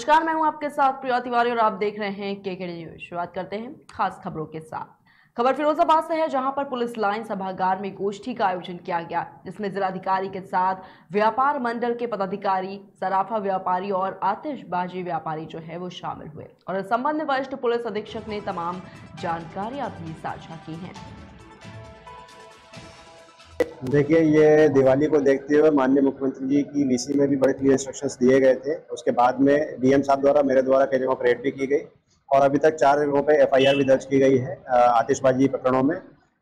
नमस्कार, मैं हूं आपके साथ प्रिया तिवारी और आप देख रहे हैं केकेडी न्यूज। शुरुआत करते हैं खास खबरों के साथ। खबर फिरोजाबाद से है, जहां पर पुलिस लाइन सभागार में गोष्ठी का आयोजन किया गया, जिसमें जिलाधिकारी के साथ व्यापार मंडल के पदाधिकारी, सराफा व्यापारी और आतिशबाजी व्यापारी जो है वो शामिल हुए और इस संबंध में वरिष्ठ पुलिस अधीक्षक ने तमाम जानकारियां भी साझा की हैं। देखिए, ये दिवाली को देखते हुए माननीय मुख्यमंत्री जी की वीसी में भी बड़े क्लियर इंस्ट्रक्शंस दिए गए थे। उसके बाद में डीएम साहब द्वारा मेरे द्वारा कई जगहों पर रेड भी की गई और अभी तक 4 जगहों पे एफआईआर भी दर्ज की गई है आतिशबाजी प्रकरणों में।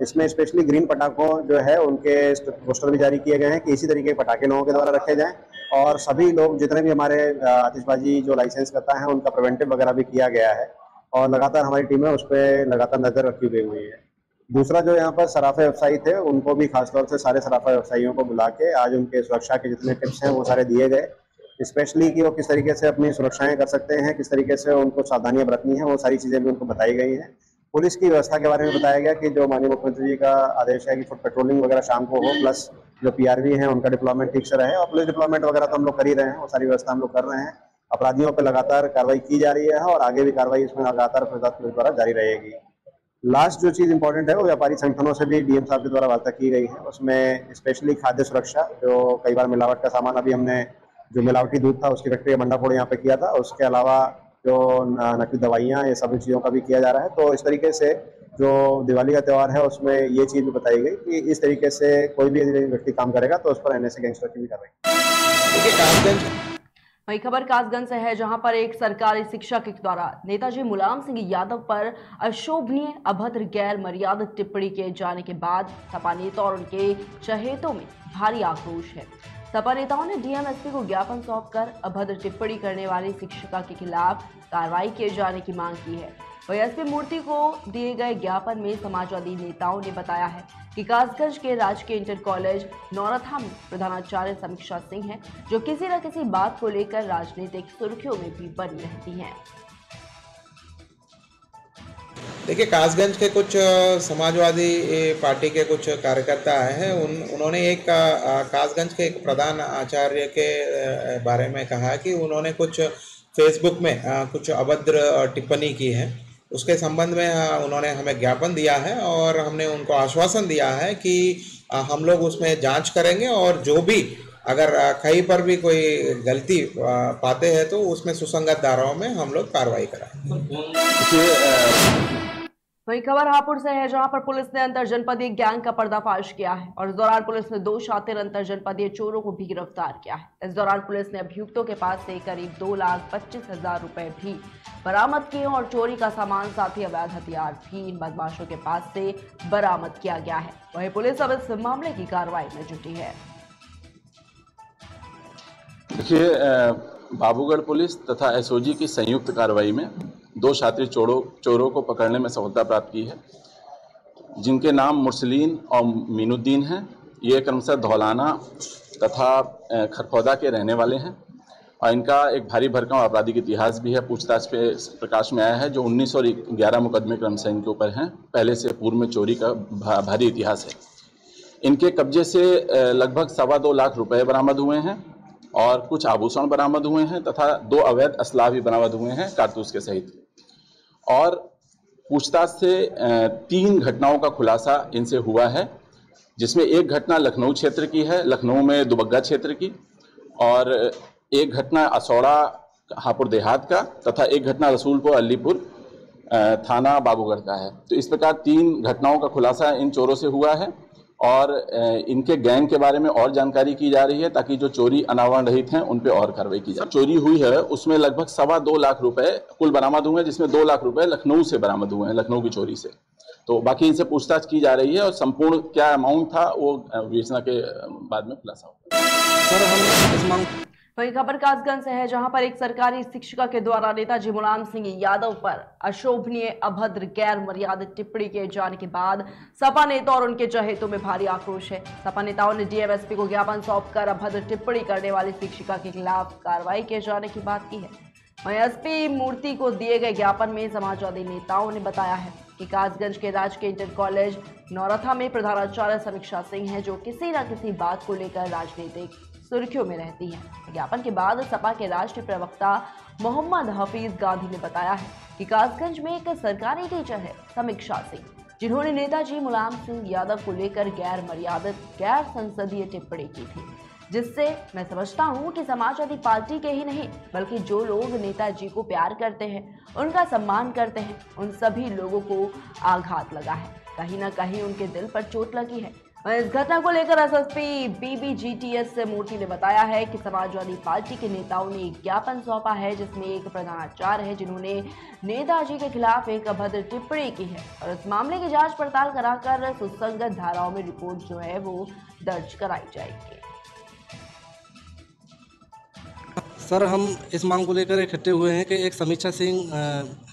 इसमें स्पेशली ग्रीन पटाखों जो है उनके पोस्टर भी जारी किए गए हैं कि इसी तरीके के पटाखे लोगों के द्वारा रखे जाएं और सभी लोग जितने भी हमारे आतिशबाजी जो लाइसेंस करता है उनका प्रिवेंटिव वगैरह भी किया गया है और लगातार हमारी टीमें उस पर लगातार नजर रखी गई हुई है। दूसरा जो यहाँ पर सराफा व्यवसायी थे उनको भी खासतौर से सारे सराफा व्यवसायियों को बुला के आज उनके सुरक्षा के जितने टिप्स हैं वो सारे दिए गए, स्पेशली कि वो किस तरीके से अपनी सुरक्षाएं कर सकते हैं, किस तरीके से उनको सावधानियां बरतनी है, वो सारी चीज़ें भी उनको बताई गई हैं। पुलिस की व्यवस्था के बारे में बताया गया कि जो माननीय मुख्यमंत्री जी का आदेश है कि फुट पेट्रोलिंग वगैरह शाम को हो, प्लस जो पीआरवी है उनका डिप्लॉयमेंट ठीक से रहे और पुलिस डिप्लॉयमेंट वगैरह तो हम लोग कर ही रहे हैं, वो सारी व्यवस्था हम लोग कर रहे हैं। अपराधियों पर लगातार कार्रवाई की जा रही है और आगे भी कार्रवाई इसमें लगातार पुलिस द्वारा जारी रहेगी। लास्ट जो चीज़ इंपॉर्टेंट है वो व्यापारी संगठनों से भी डीएम साहब के द्वारा वार्ता की गई है। उसमें स्पेशली खाद्य सुरक्षा, जो कई बार मिलावट का सामान, अभी हमने जो मिलावटी दूध था उसकी फैक्ट्री का भंडाफोड़ यहाँ पे किया था, उसके अलावा जो नकली दवाइयाँ, ये सभी चीज़ों का भी किया जा रहा है। तो इस तरीके से जो दिवाली का त्यौहार है उसमें ये चीज़ भी बताई गई कि इस तरीके से कोई भी व्यक्ति काम करेगा तो उस पर एनएसए गैंगस्टर की भी कार्रवाई। वही खबर कासगंज से है, जहां पर एक सरकारी शिक्षक के द्वारा नेताजी मुलायम सिंह यादव पर अशोभनीय, अभद्र, गैर मर्यादित टिप्पणी किए जाने के बाद सपा नेता और उनके चहेतों में भारी आक्रोश है। सपा नेताओं ने डीएम-एसपी को ज्ञापन सौंपकर अभद्र टिप्पणी करने वाली शिक्षिका के खिलाफ कार्रवाई किए जाने की मांग की है। वही एसपी मूर्ति को दिए गए ज्ञापन में समाजवादी नेताओं ने बताया है कि कासगंज के राजकीय इंटर कॉलेज नौरथा में प्रधानाचार्य समीक्षा सिंह है, जो किसी न किसी बात को लेकर राजनीतिक सुर्खियों में भी बनी रहती हैं। देखिए, कासगंज के कुछ समाजवादी पार्टी के कुछ कार्यकर्ता आए हैं। उन्होंने एक कासगंज के एक प्रधान आचार्य के बारे में कहा कि उन्होंने कुछ फेसबुक में कुछ अभद्र टिप्पणी की है। उसके संबंध में उन्होंने हमें ज्ञापन दिया है और हमने उनको आश्वासन दिया है कि हम लोग उसमें जांच करेंगे और जो भी अगर कहीं पर भी कोई गलती पाते हैं तो उसमें सुसंगत धाराओं में हम लोग कार्रवाई कराएंगे। वही खबर हापुड़ से है, जहां पर पुलिस ने अंतर जनपदीय गैंग का पर्दाफाश किया है और इस दौरान पुलिस ने 2 शातिर अंतर जनपदीय चोरों को भी गिरफ्तार किया है। इस दौरान पुलिस ने अभियुक्तों के पास से करीब 2,25,000 रुपए भी बरामद किए और चोरी का सामान, साथ ही अवैध हथियार भी इन बदमाशों के पास से बरामद किया गया है। वही पुलिस अब इस मामले की कार्रवाई में जुटी है। देखिए, बाबूगढ़ पुलिस तथा एसओजी की संयुक्त कार्रवाई में 2 शातिर चोरों को पकड़ने में सफलता प्राप्त की है, जिनके नाम मुरसलीन और मीनुद्दीन हैं। ये क्रमशः धौलाना तथा खरखौदा के रहने वाले हैं और इनका एक भारी भरकम आपराधिक इतिहास भी है। पूछताछ पे प्रकाश में आया है जो 19 और 11 मुकदमे क्रमशः इनके ऊपर हैं। पहले से पूर्व में चोरी का भारी इतिहास है। इनके कब्जे से लगभग 2.25 लाख रुपए बरामद हुए हैं और कुछ आभूषण बरामद हुए हैं तथा 2 अवैध असलाह भी बरामद हुए हैं कारतूस के सहित। और पूछताछ से 3 घटनाओं का खुलासा इनसे हुआ है, जिसमें एक घटना लखनऊ क्षेत्र की है, लखनऊ में दुबग्गा क्षेत्र की, और एक घटना असौड़ा हापुड़ देहात का तथा एक घटना रसूलपुर अलीपुर थाना बाबूगढ़ का है। तो इस प्रकार 3 घटनाओं का खुलासा इन चोरों से हुआ है और इनके गैंग के बारे में और जानकारी की जा रही है ताकि जो चोरी अनावरण रहित हैं उन पे और कार्रवाई की जाए। चोरी हुई है उसमें लगभग 2.25 लाख रुपए कुल बरामद हुए हैं, जिसमें 2 लाख रुपए लखनऊ से बरामद हुए हैं, लखनऊ की चोरी से। तो बाकी इनसे पूछताछ की जा रही है और संपूर्ण क्या अमाउंट था वो विवेचना के बाद में खुलासा होगा। वही खबर कासगंज से है, जहां पर एक सरकारी शिक्षिका के द्वारा नेताजी मुलायम सिंह यादव पर अशोभनीय, अभद्र, गैर मर्यादित टिप्पणी किए जाने के बाद सपा नेता और उनके चहेतों में भारी आक्रोश है। सपा नेताओं ने डीएम-एसपी को ज्ञापन सौंपकर अभद्र टिप्पणी करने वाली शिक्षिका के खिलाफ कार्रवाई किए जाने की बात की है। वहीं एसपी मूर्ति को दिए गए ज्ञापन में समाजवादी नेताओं ने बताया है कि कासगंज के राजकीय इंटर कॉलेज नौरथा में प्रधानाचार्य समीक्षा सिंह है, जो किसी न किसी बात को लेकर राजनीतिक सुर्खियों में रहती है। ज्ञापन के बाद सपा के राष्ट्रीय प्रवक्ता मोहम्मद हफीज गांधी ने बताया है कि कासगंज में एक सरकारी टीचर है समीक्षा सिंह, जिन्होंने नेताजी मुलायम सिंह यादव को लेकर गैर मर्यादित गैर संसदीय टिप्पणी की थी, जिससे मैं समझता हूं कि समाजवादी पार्टी के ही नहीं बल्कि जो लोग नेताजी को प्यार करते हैं, उनका सम्मान करते हैं, उन सभी लोगों को आघात लगा है। कहीं ना कहीं उनके दिल पर चोट लगी है। इस घटना को लेकर एसएसपी BBGTS मूर्ति ने बताया है कि समाजवादी पार्टी के नेताओं ने एक ज्ञापन सौंपा है, जिसमें एक प्रधानाचार्य है जिन्होंने नेताजी के खिलाफ एक अभद्र टिप्पणी की है और इस मामले की जांच पड़ताल कराकर सुसंगत धाराओं में रिपोर्ट जो है वो दर्ज कराई जाएगी। सर, हम इस मांग को लेकर इकट्ठे हुए हैं कि एक समीक्षा सिंह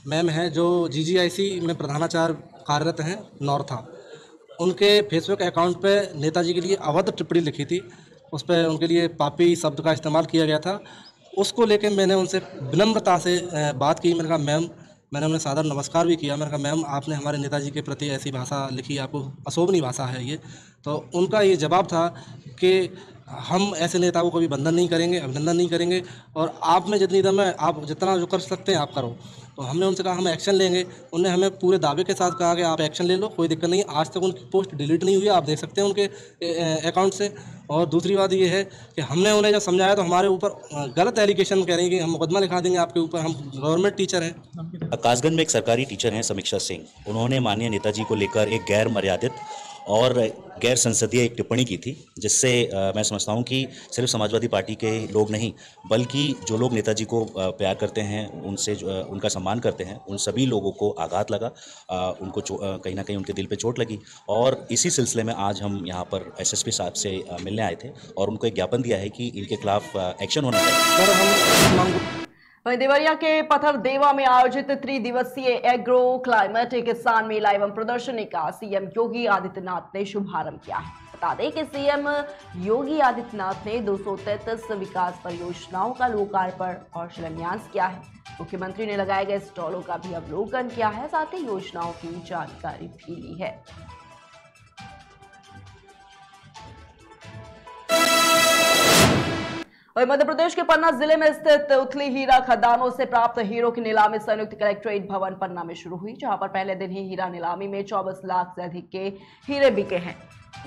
मैम है जो GGIC में प्रधानाचार्य कार्यरत हैं नॉर्था, उनके फेसबुक अकाउंट पे नेताजी के लिए अभद्र टिप्पणी लिखी थी। उस पर उनके लिए पापी शब्द का इस्तेमाल किया गया था। उसको लेके मैंने उनसे विनम्रता से बात की। मैंने कहा मैम, मैंने उन्हें सादर नमस्कार भी किया। मैंने कहा मैम, आपने हमारे नेताजी के प्रति ऐसी भाषा लिखी, आपको अशोभनीय भाषा है ये। तो उनका ये जवाब था कि हम ऐसे नेताओं को भी बंधन नहीं करेंगे, अभिनंदन नहीं करेंगे, और आप में जितनी दम है आप जितना जो कर सकते हैं आप करो। तो हमने उनसे कहा हम एक्शन लेंगे। उन्होंने हमें पूरे दावे के साथ कहा कि आप एक्शन ले लो, कोई दिक्कत नहीं। आज तक उनकी पोस्ट डिलीट नहीं हुई, आप देख सकते हैं उनके अकाउंट से। और दूसरी बात ये है कि हमने उन्हें जब समझाया तो हमारे ऊपर गलत एलिगेशन कह रही हैं कि हम मुकदमा लिखा देंगे आपके ऊपर, हम गवर्नमेंट टीचर हैं। कासगंज में एक सरकारी टीचर हैं समीक्षा सिंह, उन्होंने माननीय नेताजी को लेकर एक गैर मर्यादित और गैर संसदीय एक टिप्पणी की थी, जिससे मैं समझता हूं कि सिर्फ समाजवादी पार्टी के लोग नहीं बल्कि जो लोग नेताजी को प्यार करते हैं, उनसे उनका सम्मान करते हैं, उन सभी लोगों को आघात लगा, उनको कहीं ना कहीं उनके दिल पे चोट लगी। और इसी सिलसिले में आज हम यहाँ पर SSP साहब से मिलने आए थे और उनको एक ज्ञापन दिया है कि इनके खिलाफ एक्शन होना चाहिए। वहीं देवरिया के पथरदेवा में आयोजित त्रिदिवसीय एग्रो क्लाइमेटिक किसान मेला एवं प्रदर्शनी का CM योगी आदित्यनाथ ने शुभारंभ किया है। बता दें कि CM योगी आदित्यनाथ ने 233 विकास परियोजनाओं का लोकार्पण और शिलान्यास किया है। मुख्यमंत्री ने लगाए गए स्टॉलों का भी अवलोकन किया है, साथ ही योजनाओं की जानकारी भी ली है। और मध्य प्रदेश के पन्ना जिले में स्थित उथली हीरा खदानों से प्राप्त हीरों की नीलामी संयुक्त कलेक्ट्रेट भवन पन्ना में शुरू हुई, जहां पर पहले दिन ही हीरा नीलामी में 24 लाख से अधिक के हीरे बिके हैं।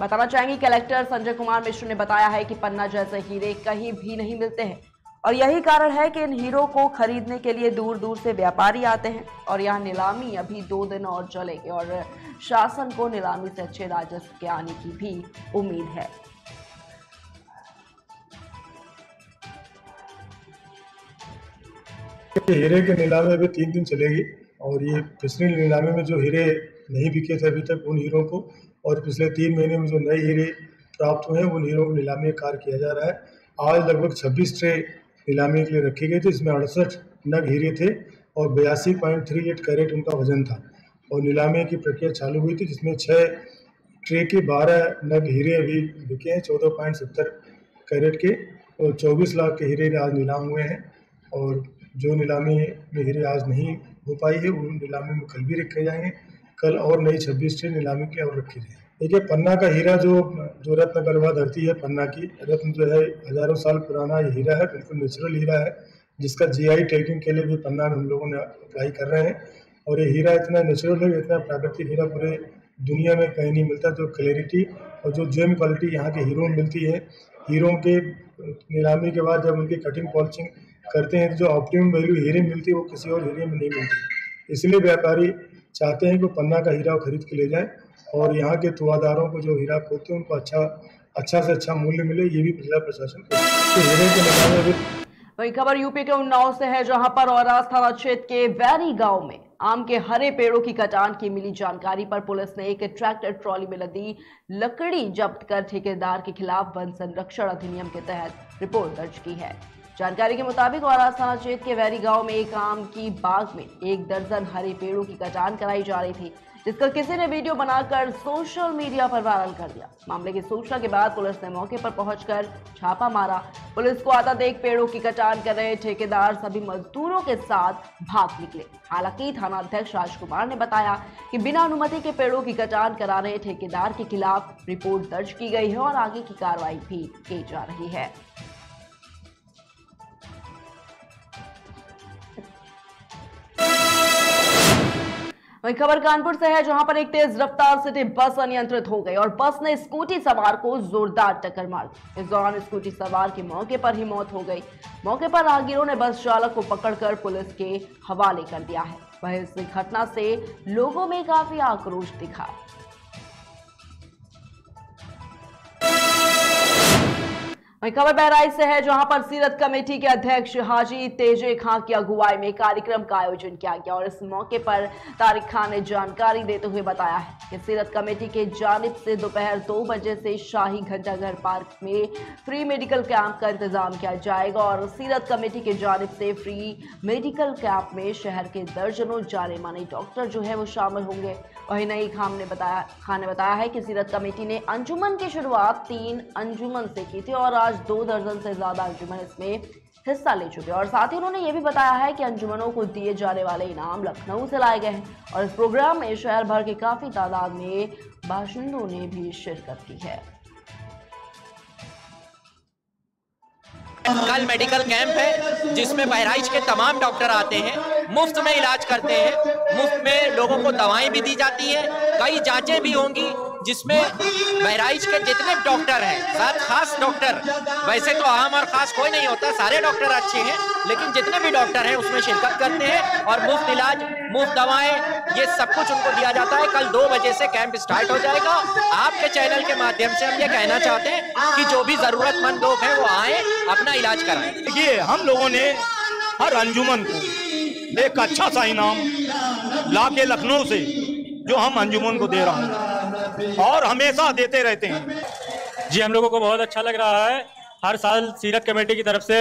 बताना चाहेंगे कलेक्टर संजय कुमार मिश्र ने बताया है कि पन्ना जैसे हीरे कहीं भी नहीं मिलते हैं और यही कारण है कि इन हीरों को खरीदने के लिए दूर दूर से व्यापारी आते हैं। और यह नीलामी अभी 2 दिन और चलेगी और शासन को नीलामी से अच्छे राजस्व के आने की भी उम्मीद है। हीरे की नीलामी अभी 3 दिन चलेगी और ये पिछली नीलामी में जो हीरे नहीं बिके थे अभी तक, उन हीरों को, और पिछले 3 महीने में जो नए हीरे प्राप्त हुए हैं उन हीरों को नीलामी कार्य किया जा रहा है। आज लगभग 26 ट्रे नीलामी के लिए रखी गई थी, इसमें 68 नग हीरे थे और 82.38 कैरेट उनका वजन था। और नीलामी की प्रक्रिया चालू हुई थी, जिसमें 6 ट्रे के 12 नग हीरे अभी बिके हैं 14.70 कैरेट के, और 24 लाख के हीरे आज नीलाम हुए हैं। और जो नीलामी में हीरे आज नहीं हो पाई है उन नीलामी में कल भी रखे जाएंगे। कल और नई 26 ट्रे नीलामी की और रखी जाएगी। देखिए, पन्ना का हीरा जो रत्न गर्भा धरती है, पन्ना की रत्न जो है हजारों साल पुराना ये हीरा है, बिल्कुल नेचुरल हीरा है, जिसका GI टैगिंग के लिए भी पन्ना में हम लोगों ने अप्लाई कर रहे हैं। और ये हीरा इतना नेचुरल है, इतना प्राकृतिक हीरा पूरे दुनिया में कहीं नहीं मिलता। जो क्लैरिटी और जो जेम क्वालिटी यहाँ के हीरों में मिलती है, हीरों के नीलामी के बाद जब उनकी कटिंग पॉलिशिंग करते हैं तो जो ऑप्टिमम वैल्यू हीरे में मिलती है वो किसी और हीरे में नहीं मिलती। इसलिए व्यापारी चाहते हैं कि पन्ना का हीरा खरीद के ले जाएं और यहाँ के तुआदारों को जो हीरा खोते हैं उनको अच्छा से अच्छा मूल्य मिले, ये भी जिला प्रशासन को हीरे के निकालने। वही खबर यूपी के उन्नाव से है, जहां पर औरास थाना क्षेत्र के वैरी गांव में आम के हरे पेड़ों की कटान की मिली जानकारी पर पुलिस ने एक ट्रैक्टर ट्रॉली में लदी लकड़ी जब्त कर ठेकेदार के खिलाफ वन संरक्षण अधिनियम के तहत रिपोर्ट दर्ज की है। जानकारी के मुताबिक औरास थाना क्षेत्र के वैरी गांव में एक आम की बाग में 1 दर्जन हरे पेड़ों की कटान कराई जा रही थी, जिसका किसी ने वीडियो बनाकर सोशल मीडिया पर वायरल कर दिया। मामले की सूचना के बाद पुलिस ने मौके पर पहुंचकर छापा मारा। पुलिस को आता देख पेड़ों की कटान कर रहे ठेकेदार सभी मजदूरों के साथ भाग निकले। हालांकि थाना अध्यक्ष राजकुमार ने बताया कि बिना अनुमति के पेड़ों की कटान करा रहे ठेकेदार के खिलाफ रिपोर्ट दर्ज की गई है और आगे की कार्रवाई भी की जा रही है। वहीं खबर कानपुर से है, जहां पर एक तेज रफ्तार सिटी बस अनियंत्रित हो गई और बस ने स्कूटी सवार को जोरदार टक्कर मार दी। इस दौरान स्कूटी सवार की मौके पर ही मौत हो गई। मौके पर राहगीरों ने बस चालक को पकड़कर पुलिस के हवाले कर दिया है। वहीं इस घटना से लोगों में काफी आक्रोश दिखा। वहीं खबर बहराइच से है, जहां पर सीरत कमेटी के अध्यक्ष हाजी तेजे खां की अगुवाई में कार्यक्रम का आयोजन किया गया और इस मौके पर तारिक खान ने जानकारी देते हुए बताया है कि सीरत कमेटी के जानिब से दोपहर 2 बजे से शाही घंटाघर पार्क में फ्री मेडिकल कैंप का इंतजाम किया जाएगा और सीरत कमेटी के जानिब से फ्री मेडिकल कैंप में शहर के दर्जनों जाने माने डॉक्टर जो है वो शामिल होंगे। वहीं नई खान ने बताया है कि सीरत कमेटी ने अंजुमन की शुरुआत 3 अंजुमन से की थी और आज 2 दर्जन से ज्यादा अंजुमन इसमें हिस्सा ले चुके हैं और साथ ही उन्होंने ये भी बताया है कि अंजुमनों को दिए जाने वाले इनाम लखनऊ से लाए गए हैं और इस प्रोग्राम में शहर भर के काफी तादाद में बाशिंदों ने भी शिरकत की है। कल मेडिकल कैंप है जिसमें बहराइच के तमाम डॉक्टर आते हैं, मुफ्त में इलाज करते हैं, मुफ्त में लोगों को दवाएं भी दी जाती हैं, कई जांचें भी होंगी जिसमें बहराइच के जितने डॉक्टर हैं, साथ खास डॉक्टर, वैसे तो आम और खास कोई नहीं होता, सारे डॉक्टर अच्छे हैं, लेकिन जितने भी डॉक्टर हैं उसमें शिरकत करते हैं और मुफ्त इलाज, मुफ्त दवाएं, ये सब कुछ उनको दिया जाता है। कल 2 बजे से कैंप स्टार्ट हो जाएगा। आपके चैनल के माध्यम से हम ये कहना चाहते हैं कि जो भी जरूरतमंद लोग हैं वो आए, अपना इलाज कराएं। देखिए, हम लोगों ने हर अंजुमन को एक अच्छा सा इनाम ला के लखनऊ से जो हम अंजुमन को दे रहे हैं और हमेशा देते रहते हैं। जी, हम लोगों को बहुत अच्छा लग रहा है। हर साल सीरत कमेटी की तरफ से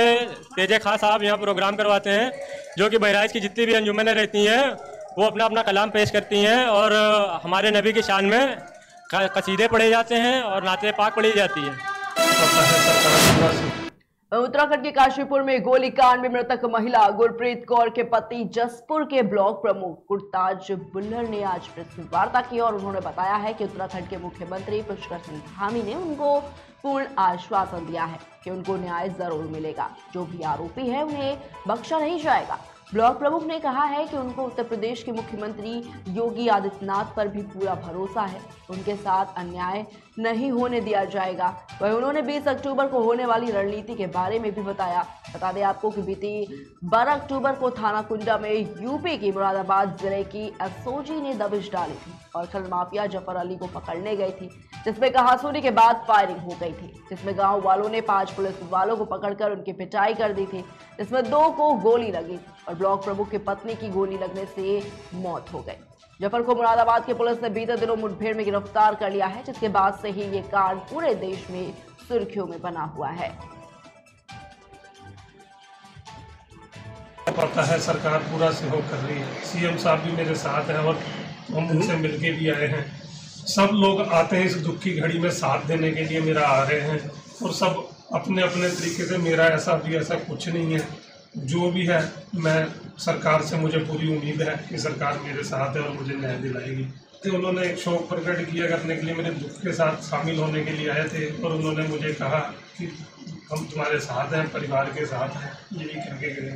तेजे खां साहब यहाँ प्रोग्राम करवाते हैं, जो कि बहराइच की जितनी भी अंजुमनें रहती हैं वो अपना अपना कलाम पेश करती हैं और हमारे नबी की शान में कसीदे पढ़े जाते हैं और नाते पाक पढ़ी जाती है। उत्तराखंड के काशीपुर में गोलीकांड में मृतक महिला गुरप्रीत कौर के पति जसपुर के ब्लॉक प्रमुख गुरताज बुल्लर ने आज प्रेस वार्ता की और उन्होंने बताया है कि उत्तराखंड के मुख्यमंत्री पुष्कर सिंह धामी ने उनको पूर्ण आश्वासन दिया है कि उनको न्याय जरूर मिलेगा। जो भी आरोपी है उन्हें बख्शा नहीं जाएगा। ब्लॉक प्रमुख ने कहा है कि उनको उत्तर प्रदेश के मुख्यमंत्री योगी आदित्यनाथ पर भी पूरा भरोसा है, उनके साथ अन्याय नहीं होने दिया जाएगा। वहीं उन्होंने 20 अक्टूबर को होने वाली रणनीति के बारे में भी बताया। बता दें आपको कि बीती 12 अक्टूबर को थाना कुंडा में यूपी की मुरादाबाद जिले की एसओजी ने दबिश डाली थी और खनन माफिया जफर अली को पकड़ने गई थी, जिसमें कहासुनी के बाद फायरिंग हो गई थी, जिसमें गांव वालों ने 5 पुलिस वालों को पकड़कर उनकी पिटाई कर दी थी, जिसमें 2 को गोली लगी और ब्लॉक प्रमुख की पत्नी की गोली लगने से मौत हो गई। जफर को मुरादाबाद की पुलिस ने बीते दिनों मुठभेड़ में गिरफ्तार कर लिया है, जिसके बाद से ही ये कांड पूरे देश में सुर्खियों में बना हुआ है। पता है सरकार पूरा सहयोग कर रही है, सीएम साहब भी मेरे साथ हैं और हम उनसे मिलके भी आए हैं। सब लोग आते हैं इस दुख की घड़ी में साथ देने के लिए मेरा आ रहे हैं और सब अपने अपने तरीके से। मेरा ऐसा कुछ नहीं है, जो भी है मैं सरकार से, मुझे पूरी उम्मीद है कि सरकार मेरे साथ है और मुझे न्याय दिलाएगी। तो उन्होंने एक शौक प्रकट किया करने के लिए, मेरे दुख के साथ शामिल होने के लिए आए थे और उन्होंने मुझे कहा कि हम तुम्हारे साथ हैं, परिवार के साथ हैं, यही करके गए।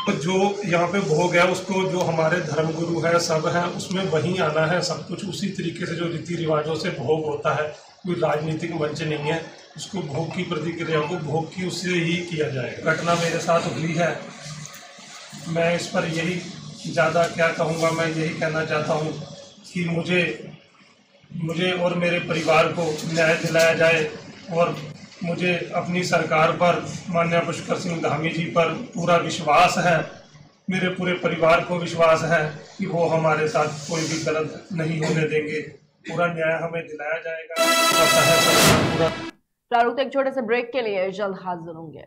तो जो यहाँ पे भोग है उसको, जो हमारे धर्मगुरु है सब है, उसमें वहीं आना है। सब कुछ उसी तरीके से जो रीति रिवाजों से भोग होता है, कोई राजनीतिक मंच नहीं है। उसको भोग की प्रतिक्रिया को भोग की उससे ही किया जाएगा। घटना मेरे साथ हुई है, मैं इस पर यही ज़्यादा क्या कहूँगा, मैं यही कहना चाहता हूँ कि मुझे और मेरे परिवार को न्याय दिलाया जाए और मुझे अपनी सरकार पर, माननीय पुष्कर सिंह धामी जी पर पूरा विश्वास है, मेरे पूरे परिवार को विश्वास है कि वो हमारे साथ कोई भी गलत नहीं होने देंगे, पूरा न्याय हमें दिलाया जाएगा। प्रारूप एक छोटे से ब्रेक के लिए जल्द हाजिर होंगे।